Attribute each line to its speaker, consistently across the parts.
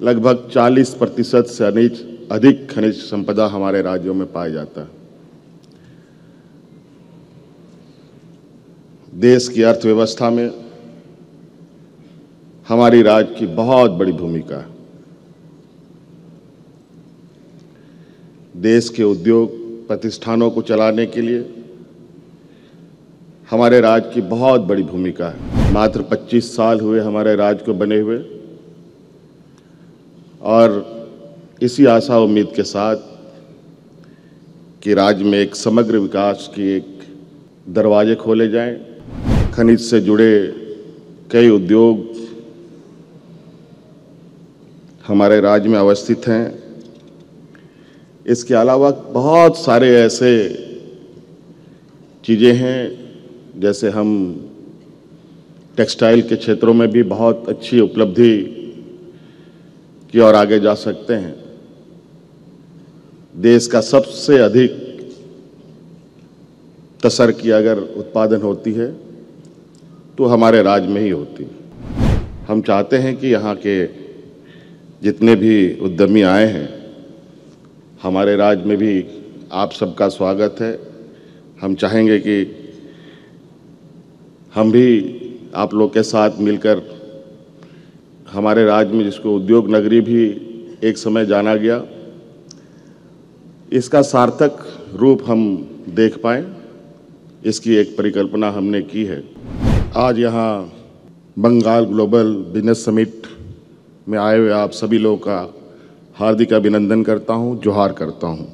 Speaker 1: लगभग 40% से अधिक खनिज संपदा हमारे राज्यों में पाया जाता है। देश की अर्थव्यवस्था में हमारी राज्य की बहुत बड़ी भूमिका है। देश के उद्योग प्रतिष्ठानों को चलाने के लिए हमारे राज्य की बहुत बड़ी भूमिका है। मात्र 25 साल हुए हमारे राज्य को बने हुए और इसी आशा उम्मीद के साथ कि राज्य में एक समग्र विकास की एक दरवाजे खोले जाएं, खनिज से जुड़े कई उद्योग हमारे राज्य में अवस्थित हैं। इसके अलावा बहुत सारे ऐसे चीज़ें हैं, जैसे हम टेक्सटाइल के क्षेत्रों में भी बहुत अच्छी उपलब्धि की ओर आगे जा सकते हैं। देश का सबसे अधिक तसर की अगर उत्पादन होती है तो हमारे राज्य में ही होती है। हम चाहते हैं कि यहाँ के जितने भी उद्यमी आए हैं, हमारे राज्य में भी आप सबका स्वागत है। हम चाहेंगे कि हम भी आप लोग के साथ मिलकर हमारे राज्य में, जिसको उद्योग नगरी भी एक समय जाना गया, इसका सार्थक रूप हम देख पाएं, इसकी एक परिकल्पना हमने की है। आज यहाँ बंगाल ग्लोबल बिजनेस समिट में आए हुए आप सभी लोगों का हार्दिक अभिनंदन करता हूँ, जोहार करता हूँ।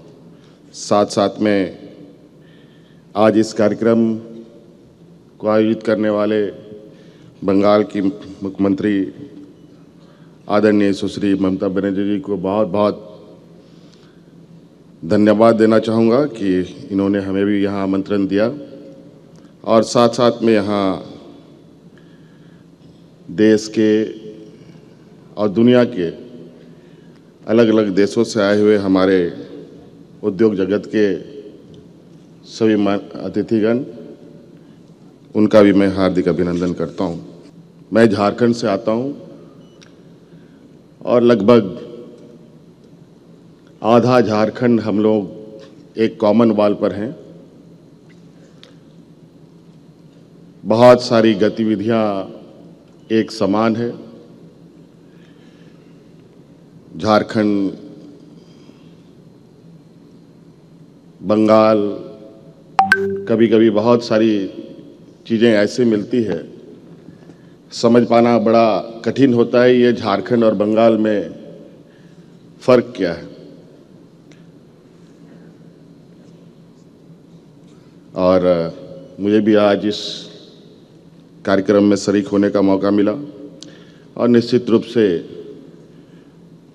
Speaker 1: साथ साथ में आज इस कार्यक्रम को आयोजित करने वाले बंगाल की मुख्यमंत्री आदरणीय सुश्री ममता बनर्जी जी को बहुत बहुत धन्यवाद देना चाहूँगा कि इन्होंने हमें भी यहाँ आमंत्रण दिया और साथ साथ में यहाँ देश के और दुनिया के अलग अलग देशों से आए हुए हमारे उद्योग जगत के सभी अतिथिगण, उनका भी मैं हार्दिक अभिनंदन करता हूँ। मैं झारखंड से आता हूँ और लगभग आधा झारखंड हम लोग एक कॉमन वॉल पर हैं। बहुत सारी गतिविधियाँ एक समान है। झारखंड, बंगाल, कभी कभी बहुत सारी चीज़ें ऐसे मिलती है, समझ पाना बड़ा कठिन होता है ये झारखंड और बंगाल में फ़र्क क्या है। और मुझे भी आज इस कार्यक्रम में शरीक होने का मौका मिला और निश्चित रूप से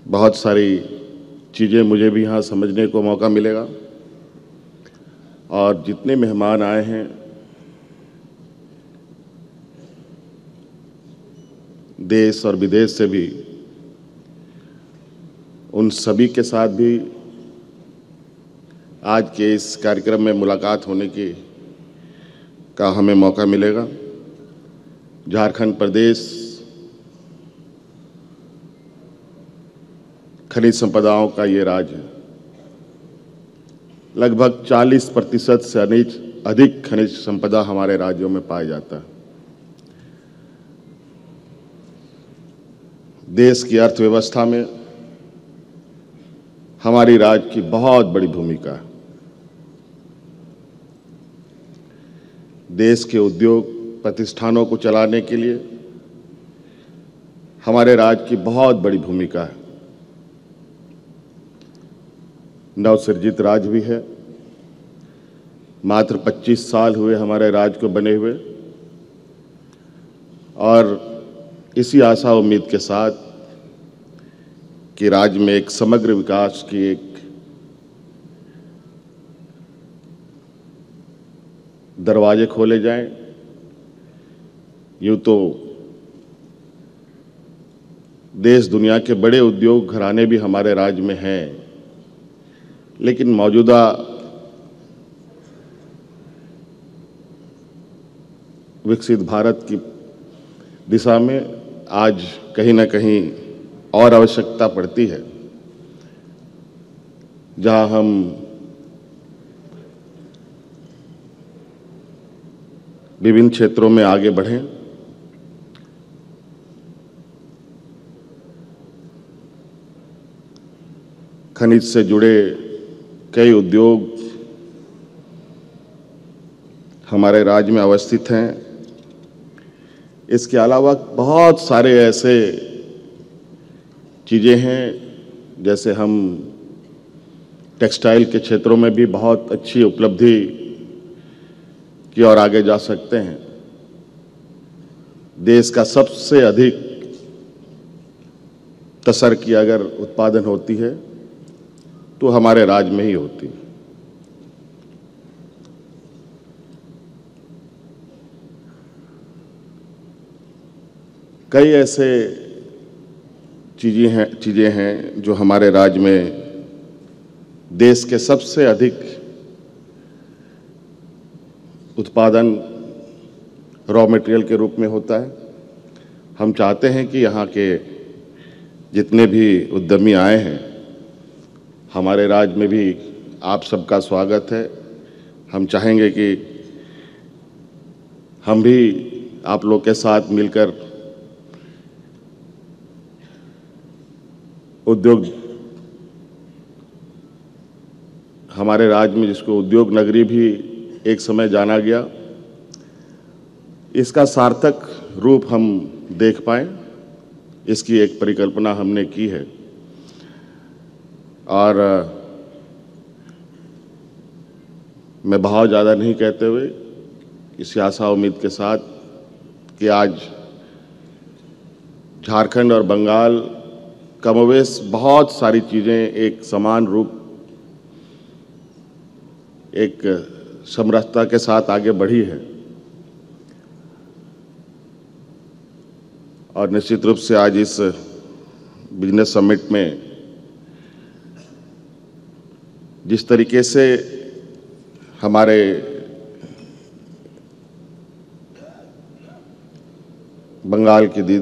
Speaker 1: बहुत सारी चीज़ें मुझे भी यहाँ समझने को मौका मिलेगा। और जितने मेहमान आए हैं, देश और विदेश से भी, उन सभी के साथ भी आज के इस कार्यक्रम में मुलाकात होने का हमें मौका मिलेगा। झारखंड प्रदेश खनिज संपदाओं का ये राज्य है। लगभग 40% से अधिक खनिज संपदा हमारे राज्यों में पाया जाता है। देश की अर्थव्यवस्था में हमारी राज्य की बहुत बड़ी भूमिका है। देश के उद्योग प्रतिष्ठानों को चलाने के लिए हमारे राज्य की बहुत बड़ी भूमिका है। नवसृजित राज्य भी है। मात्र 25 साल हुए हमारे राज्य को बने हुए और इसी आशा उम्मीद के साथ कि राज्य में एक समग्र विकास की एक दरवाजे खोले जाएं। यूँ तो देश दुनिया के बड़े उद्योग घराने भी हमारे राज्य में हैं, लेकिन मौजूदा विकसित भारत की दिशा में आज कहीं ना कहीं और आवश्यकता पड़ती है, जहां हम विभिन्न क्षेत्रों में आगे बढ़ें। खनिज से जुड़े कई उद्योग हमारे राज्य में अवस्थित हैं। इसके अलावा बहुत सारे ऐसे चीज़ें हैं, जैसे हम टेक्सटाइल के क्षेत्रों में भी बहुत अच्छी उपलब्धि की ओर आगे जा सकते हैं। देश का सबसे अधिक तसर की अगर उत्पादन होती है तो हमारे राज्य में ही होती है। कई ऐसे चीज़ें हैं जो हमारे राज्य में देश के सबसे अधिक उत्पादन रॉ मटेरियल के रूप में होता है। हम चाहते हैं कि यहाँ के जितने भी उद्यमी आए हैं, हमारे राज्य में भी आप सबका स्वागत है। हम चाहेंगे कि हम भी आप लोग के साथ मिलकर उद्योग, हमारे राज्य में जिसको उद्योग नगरी भी एक समय जाना गया, इसका सार्थक रूप हम देख पाएं, इसकी एक परिकल्पना हमने की है। और मैं बहुत ज़्यादा नहीं कहते हुए इस आशा उम्मीद के साथ कि आज झारखंड और बंगाल कमोवेश बहुत सारी चीज़ें एक समान रूप, एक समरसता के साथ आगे बढ़ी है। और निश्चित रूप से आज इस बिजनेस समिट में जिस तरीके से हमारे बंगाल की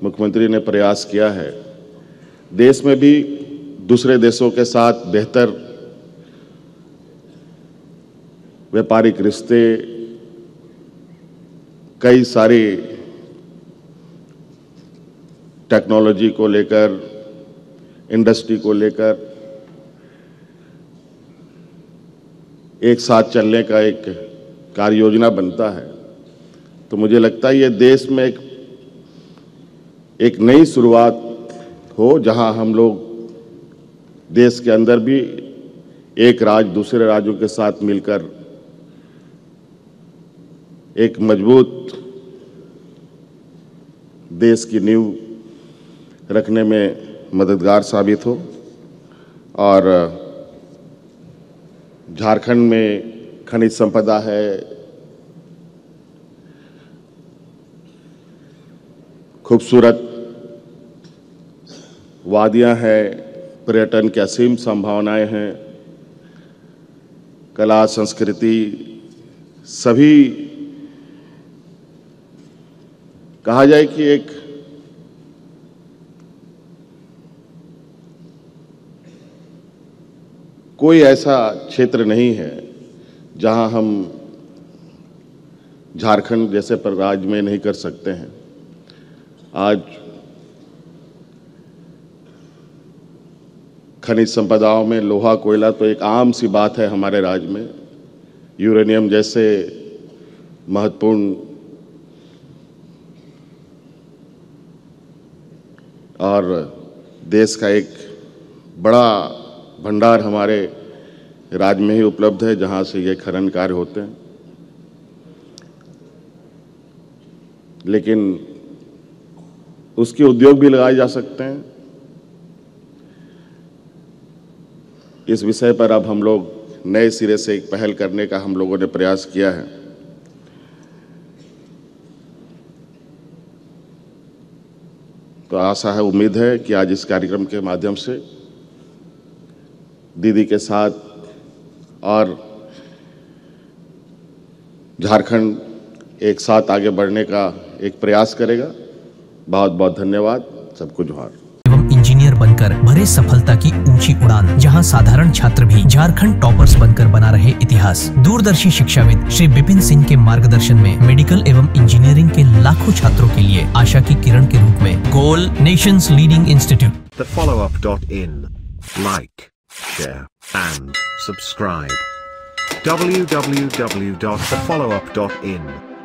Speaker 1: मुख्यमंत्री ने प्रयास किया है, देश में भी दूसरे देशों के साथ बेहतर व्यापारिक रिश्ते, कई सारी टेक्नोलॉजी को लेकर, इंडस्ट्री को लेकर एक साथ चलने का एक कार्य योजना बनता है। तो मुझे लगता है ये देश में एक नई शुरुआत हो, जहां हम लोग देश के अंदर भी एक राज्य दूसरे राज्यों के साथ मिलकर एक मजबूत देश की नींव रखने में मददगार साबित हो। और झारखंड में खनिज संपदा है, खूबसूरत वादियां हैं, पर्यटन की असीम संभावनाएं हैं, कला संस्कृति, सभी कहा जाए कि एक कोई ऐसा क्षेत्र नहीं है जहां हम झारखंड जैसे पर राज्य में नहीं कर सकते हैं। आज खनिज संपदाओं में लोहा कोयला तो एक आम सी बात है हमारे राज्य में। यूरेनियम जैसे महत्वपूर्ण और देश का एक बड़ा भंडार हमारे राज्य में ही उपलब्ध है, जहां से ये खनन कार्य होते हैं। लेकिन उसके उद्योग भी लगाए जा सकते हैं। इस विषय पर अब हम लोग नए सिरे से एक पहल करने का हम लोगों ने प्रयास किया है। तो आशा है, उम्मीद है कि आज इस कार्यक्रम के माध्यम से दीदी के साथ और झारखंड एक साथ आगे बढ़ने का एक प्रयास करेगा। बहुत बहुत धन्यवाद। सबको जोहार।
Speaker 2: बनकर भरे सफलता की ऊंची उड़ान, जहां साधारण छात्र भी झारखंड टॉपर्स बनकर बना रहे इतिहास। दूरदर्शी शिक्षाविद श्री विपिन सिंह के मार्गदर्शन में मेडिकल एवं इंजीनियरिंग के लाखों छात्रों के लिए आशा की किरण के रूप में goal nations leading institute.
Speaker 3: thefollowup.in. Like, share and subscribe. www.thefollowup.in